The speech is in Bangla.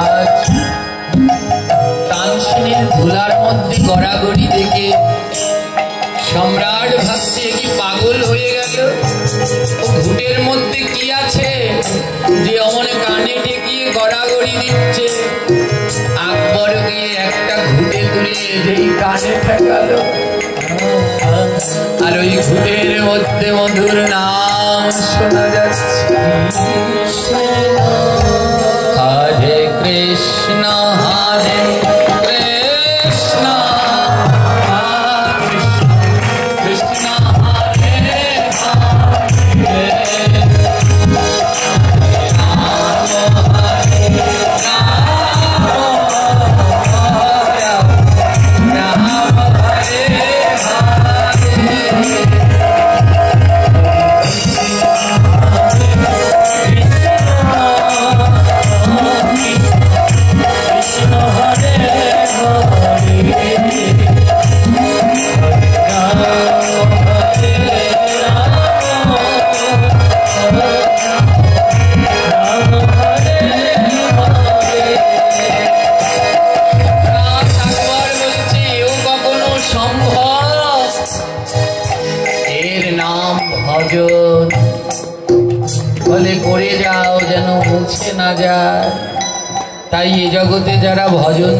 আজ তানসেনের ধুলার মধ্যে গড়াগড়ি দেখে সম্রাট ভাবছে কি পাগল হয়ে গেল। ঘুটের মধ্যে কি আছে যে অমন কানে ঠেকিয়ে গড়াগড়ি দিচ্ছে। আকবর গিয়ে একটা ঘুটে তুলে যেই কানে ঠেকালো, আর ওই ঘুটের মধ্যে মধুর নাম শোনা যাচ্ছে, হরে কৃষ্ণ হরে কৃষ্ণ কৃষ্ণ হরে হরে, বলে করে যাও যেন মুছে না যায়। তাই এ জগতে যারা ভজন